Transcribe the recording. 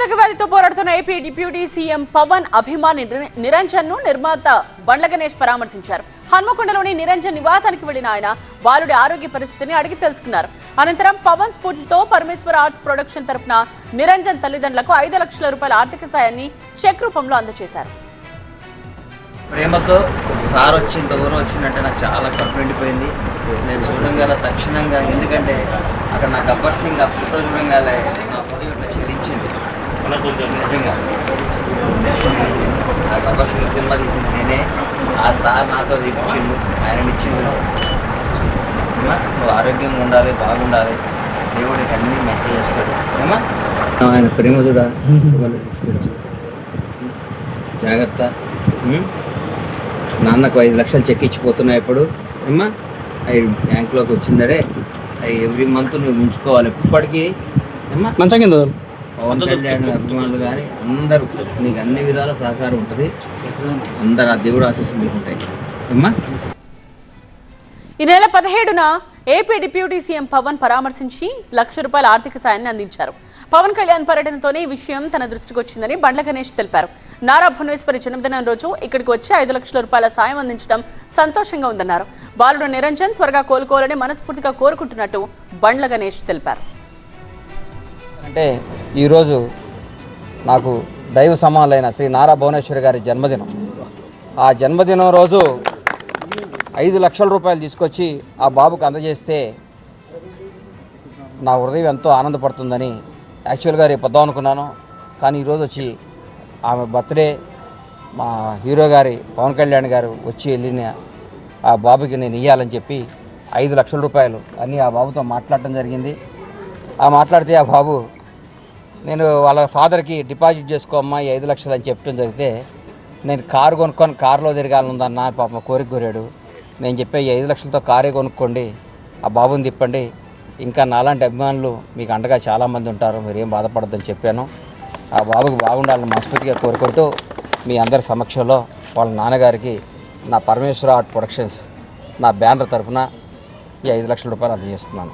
నిరోధక వ్యాధితో పోరాడుతున్న ఏపీ డిప్యూటీ సీఎం పవన్ అభిమాని నిరంజన్ ను నిర్మాత బండ్ల గణేష్ పరామర్శించారు. హన్మకొండలోని నిరంజన్ నివాసానికి వెళ్లిన ఆయన బాలుడి ఆరోగ్య పరిస్థితిని అడిగి తెలుసుకున్నారు. అనంతరం పవన్ స్ఫూర్తితో పరమేశ్వర ఆర్ట్స్ ప్రొడక్షన్ తరపున నిరంజన్ తల్లిదండ్రులకు 5 లక్షల రూపాయల ఆర్థిక సాయాన్ని చెక్ రూపంలో అందజేశారు. ప్రేమతో సార్ వచ్చి ఇంత దూరం వచ్చిందంటే నాకు చాలా కడుపు నిండిపోయింది. నేను చూడంగానే తక్షణంగా, ఎందుకంటే అక్కడ నా గబ్బర్ సింగ్ ఆ ఫోటో చూడంగానే నా ఫోటో ఇట్లా చెల్లించింది. నిజంగా ఆ గబ్బర్ సింగ్ సినిమా తీసింది నేనే. ఆ సార్ నాతో ఇచ్చిండు, ఆయన ఇచ్చిండు. నువ్వు ఆరోగ్యంగా ఉండాలి, బాగుండాలి, దేవుడికి అన్నీ మెచ్చ చేస్తాడు. ఏమా ఆయన ప్రేమ చూడ జాగ్రత్త. నాన్నకు 5 లక్షలు చెక్ ఇచ్చిపోతున్నాయి. ఇప్పుడు ఏమ్మా అవి బ్యాంకులోకి వచ్చిందడే, అవి ఎవ్రీ మంత్ నువ్వు ఉంచుకోవాలి. ఇప్పటికీ ఏమ్మా మంచిగా పవన్ కళ్యాణ్ అభిమానులు కానీ అందరూ నీకు అన్ని విధాల సహకారం ఉంటుంది. అందరు ఆ దేవుడు ఆశీస్సులు మీకు ఉంటాయి. ఏమ్మా ఈ నెల 17న ఏపీ డిప్యూటీ సీఎం పవన్ పరామర్శించి 1 లక్ష రూపాయల ఆర్థిక సాయాన్ని అందించారు. పవన్ కళ్యాణ్ పర్యటనతోనే ఈ విషయం తన దృష్టికి వచ్చిందని బండ్ల గణేష్ తెలిపారు. నారా భువనేశ్వరి జన్మదినం రోజు ఇక్కడికి వచ్చి 5 లక్షల రూపాయల సాయం అందించడం సంతోషంగా ఉందన్నారు. బాలుడు నిరంజన్ త్వరగా కోలుకోవాలని మనస్ఫూర్తిగా కోరుకుంటున్నట్టు బండ్ల గణేష్ తెలిపారు. అంటే ఈరోజు నాకు దైవ సమానులైన శ్రీ నారా భువనేశ్వరి గారి జన్మదినం. ఆ జన్మదినం రోజు 5 లక్షల రూపాయలు తీసుకొచ్చి ఆ బాబుకు అందజేస్తే నా హృదయం ఎంతో ఆనందపడుతుందని యాక్చువల్గా రేపు వద్దాం అనుకున్నాను. కానీ ఈరోజు వచ్చి ఆమె బర్త్డే మా హీరో గారి పవన్ కళ్యాణ్ గారు వచ్చి వెళ్ళిన ఆ బాబుకి నేను ఇవ్వాలని చెప్పి 5 లక్షల రూపాయలు అన్నీ ఆ బాబుతో మాట్లాడటం జరిగింది. ఆ మాట్లాడితే ఆ బాబు నేను వాళ్ళ ఫాదర్కి డిపాజిట్ చేసుకోమ్మా ఈ 5 లక్షలు అని చెప్పడం జరిగితే, నేను కారు కొనుక్కొని కారులో తిరగాలనుందన్న పాప కోరిక కోరాడు. నేను చెప్పే ఈ 5 లక్షలతో కారే కొనుక్కోండి, ఆ బాబుని తిప్పండి, ఇంకా నాలాంటి అభిమానులు మీకు అండగా చాలామంది ఉంటారు, మీరు ఏం బాధపడద్దని చెప్పాను. ఆ బాబుకి బాగుండాలని మనస్ఫూర్తిగా కోరుకుంటూ మీ అందరి సమక్షంలో వాళ్ళ నాన్నగారికి నా పరమేశ్వర ఆర్ట్ ప్రొడక్షన్స్ నా బ్యానర్ తరఫున ఈ 5 లక్షల రూపాయలు అందజేస్తున్నాను.